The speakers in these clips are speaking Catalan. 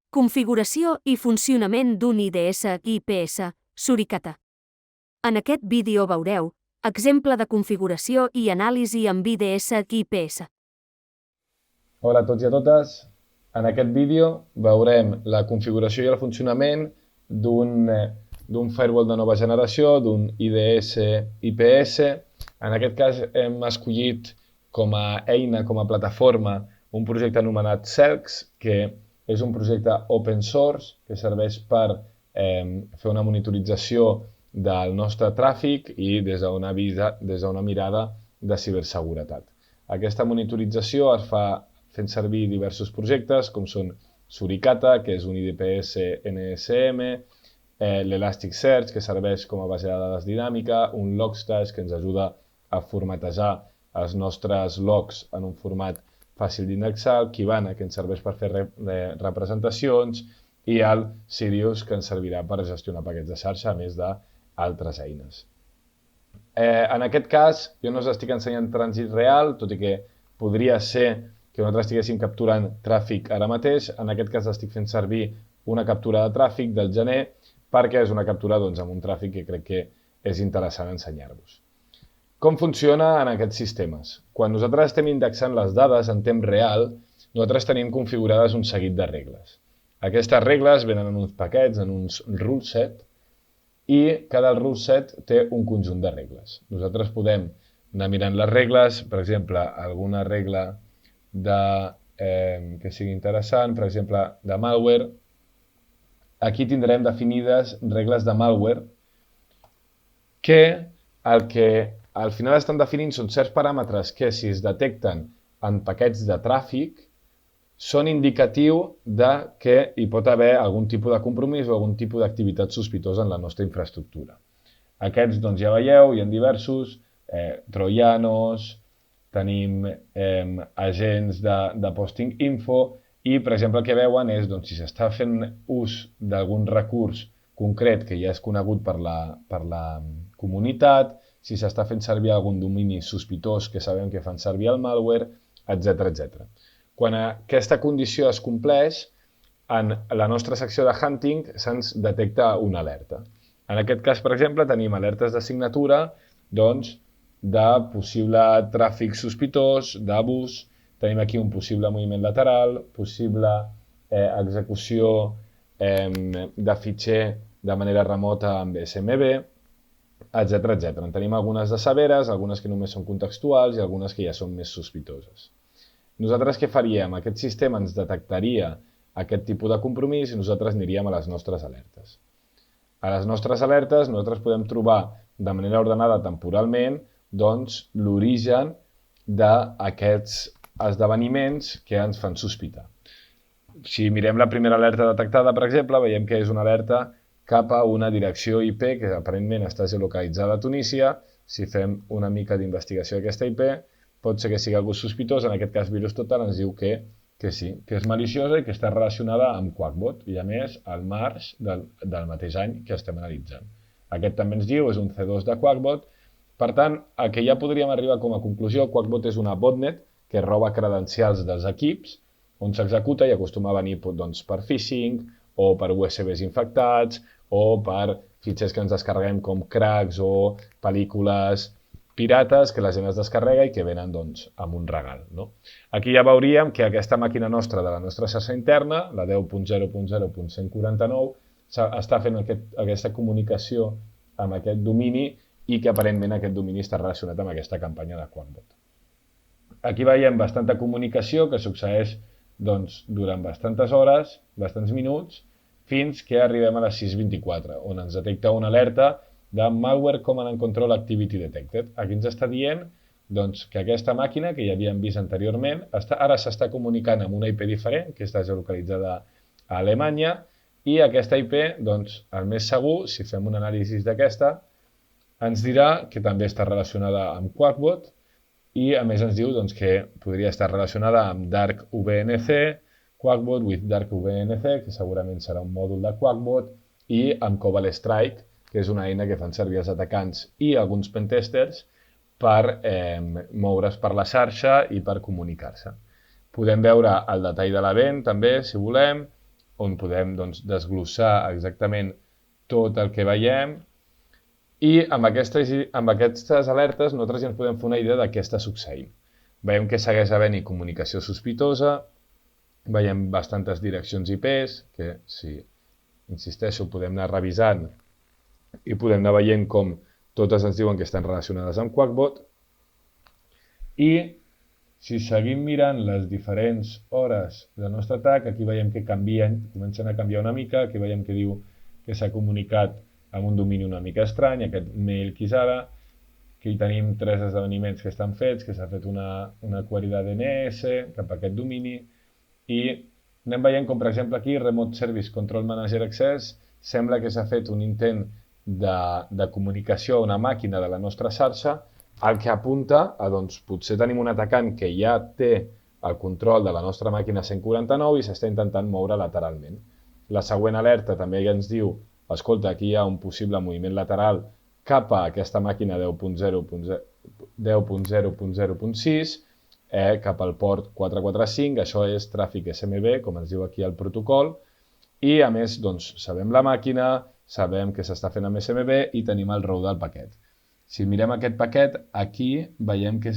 Configuració i funcionament d'un IDS IPS Suricata. En aquest vídeo veureu exemple de configuració i anàlisi amb IDS IPS. Hola a tots i a totes. En aquest vídeo veurem la configuració i el funcionament d'un firewall de nova generació, d'un IDS IPS. En aquest cas hem escollit com a eina, com a plataforma, un projecte anomenat Cercs, que és un projecte open source que serveix per fer una monitorització del nostre tràfic i des d'una mirada de ciberseguretat. Aquesta monitorització es fa fent servir diversos projectes, com són Suricata, que és un IDPS NSM, l'Elasticsearch, que serveix com a base de dades dinàmica, un Logstash, que ens ajuda a formatejar els nostres logs en un format fàcil d'indexar, el Kibana, que ens serveix per fer representacions, i el Sirius, que ens servirà per gestionar paquets de xarxa, a més d'altres eines. En aquest cas, jo no us estic ensenyant trànsit real, tot i que podria ser que nosaltres estiguéssim capturant tràfic ara mateix. En aquest cas estic fent servir una captura de tràfic del gener, perquè és una captura amb un tràfic que crec que és interessant ensenyar-vos. Com funciona en aquests sistemes? Quan nosaltres estem indexant les dades en temps real, nosaltres tenim configurades un seguit de regles. Aquestes regles venen en uns paquets, en uns rule set, i cada rule set té un conjunt de regles. Nosaltres podem anar mirant les regles, per exemple, alguna regla que sigui interessant, per exemple, de malware. Aquí tindrem definides regles de malware que al final estan definint són certs paràmetres que, si es detecten en paquets de tràfic, són indicatiu que hi pot haver algun tipus de compromís o algun tipus d'activitat sospitosa en la nostra infraestructura. Aquests, ja veieu, hi ha diversos, troianos, tenim agents de posting info i, per exemple, el que veuen és si s'està fent ús d'algun recurs concret que ja és conegut per la comunitat, si s'està fent servir algun domini sospitós que sabem que fan servir el malware, etc. Quan aquesta condició es compleix, en la nostra secció de hunting se'ns detecta una alerta. En aquest cas, per exemple, tenim alertes de signatura, de possible tràfic sospitós, d'abús, tenim aquí un possible moviment lateral, possible execució de fitxer de manera remota amb SMB, etc. En tenim algunes de severes, algunes que només són contextuals i algunes que ja són més sospitoses. Nosaltres què faríem? Aquest sistema ens detectaria aquest tipus de compromís i nosaltres aniríem a les nostres alertes. A les nostres alertes nosaltres podem trobar de manera ordenada temporalment l'origen d'aquests esdeveniments que ens fan sospitar. Si mirem la primera alerta detectada, per exemple, veiem que és una alerta cap a una direcció IP que aparentment està geolocalitzada a Tunísia. Si fem una mica d'investigació d'aquesta IP, pot ser que sigui algú sospitós. En aquest cas, VirusTotal ens diu que sí, que és maliciosa i que està relacionada amb Quackbot, i a més al març del mateix any que estem analitzant. Aquest també ens diu, és un C2 de Quackbot. Per tant, el que ja podríem arribar com a conclusió, Quackbot és una botnet que roba credencials dels equips, on s'executa i acostuma a venir per phishing o per USBs infectats o per fitxers que ens descarreguem com cracks o pel·lícules pirates que la gent es descarrega i que venen amb un regal. Aquí ja veuríem que aquesta màquina nostra de la nostra xarxa interna, la 10.0.0.149, està fent aquesta comunicació amb aquest domini i que aparentment aquest domini està relacionat amb aquesta campanya de Quackbot. Aquí veiem bastanta comunicació que succeeix durant bastantes hores, bastants minuts, fins que arribem a les 6:24, on ens detecta una alerta de Malware Command and Control Activity Detected. Aquí ens està dient que aquesta màquina, que ja havíem vist anteriorment, ara s'està comunicant amb una IP diferent, que està geolocalitzada a Alemanya, i aquesta IP, el més segur, si fem un anàlisi d'aquesta, ens dirà que també està relacionada amb Quackbot i a més ens diu que podria estar relacionada amb Dark VNC, Quackbot with Dark VNC, que segurament serà un mòdul de Quackbot, i amb Cobalt Strike, que és una eina que fan servir els atacants i alguns pentesters per moure's per la xarxa i per comunicar-se. Podem veure el detall de l'event també, si volem, on podem desglossar exactament tot el que veiem i amb aquestes alertes nosaltres ja ens podem fer una idea de què està succeint. Veiem que segueix havent-hi comunicació sospitosa, veiem bastantes direccions IPs, que si insisteixo podem anar revisant i podem anar veient com totes ens diuen que estan relacionades amb Quackbot. I si seguim mirant les diferents hores del nostre atac, aquí veiem que comencen a canviar una mica, aquí veiem que diu que s'ha comunicat amb un domini una mica estrany, aquest mail Kizara, que hi tenim 3 esdeveniments que estan fets, que s'ha fet una query de DNS cap a aquest domini, i anem veient com, per exemple, aquí, Remote Service Control Manager Access, sembla que s'ha fet un intent de comunicació a una màquina de la nostra xarxa, el que apunta a, potser tenim un atacant que ja té el control de la nostra màquina 149 i s'està intentant moure lateralment. La següent alerta també ja ens diu, escolta, aquí hi ha un possible moviment lateral cap a aquesta màquina 10.0.0.6, cap al port 445, això és tràfic SMB, com ens diu aquí el protocol, i a més sabem la màquina, sabem que s'està fent amb SMB i tenim el row del paquet. Si mirem aquest paquet, aquí veiem que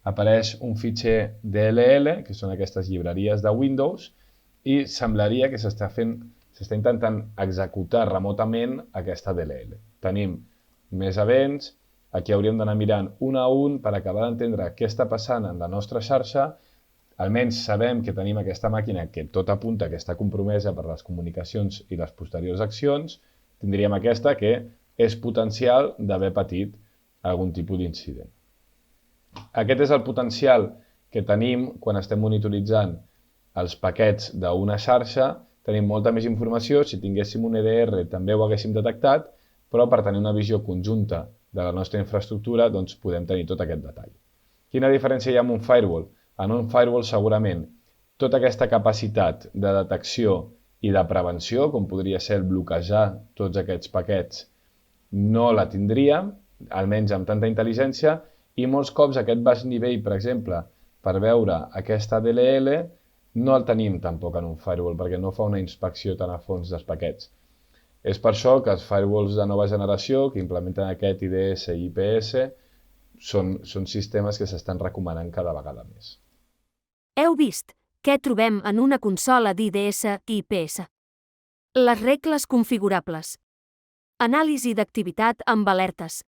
apareix un fitxer DLL, que són aquestes llibreries de Windows, i semblaria que s'està intentant executar remotament aquesta DLL. Tenim més events, aquí hauríem d'anar mirant un a un per acabar d'entendre què està passant en la nostra xarxa. Almenys sabem que tenim aquesta màquina que tot apunta que està compromesa per les comunicacions i les posteriors accions. Tindríem aquesta que és potencial d'haver patit algun tipus d'incident. Aquest és el potencial que tenim quan estem monitoritzant els paquets d'una xarxa. Tenim molta més informació, si tinguéssim un EDR també ho haguéssim detectat, però per tenir una visió conjunta de la nostra infraestructura podem tenir tot aquest detall. Quina diferència hi ha amb un firewall? En un firewall segurament tota aquesta capacitat de detecció i de prevenció, com podria ser el bloquejar tots aquests paquets, no la tindríem, almenys amb tanta intel·ligència, i molts cops aquest baix nivell, per exemple, per veure aquesta DLL, no el tenim tampoc en un firewall, perquè no fa una inspecció tan a fons dels paquets. És per això que els firewalls de nova generació, que implementen aquest IDS i IPS, són sistemes que s'estan recomanant cada vegada més. Heu vist què trobem en una consola d'IDS i IPS? Les regles configurables. Anàlisi d'activitat amb alertes.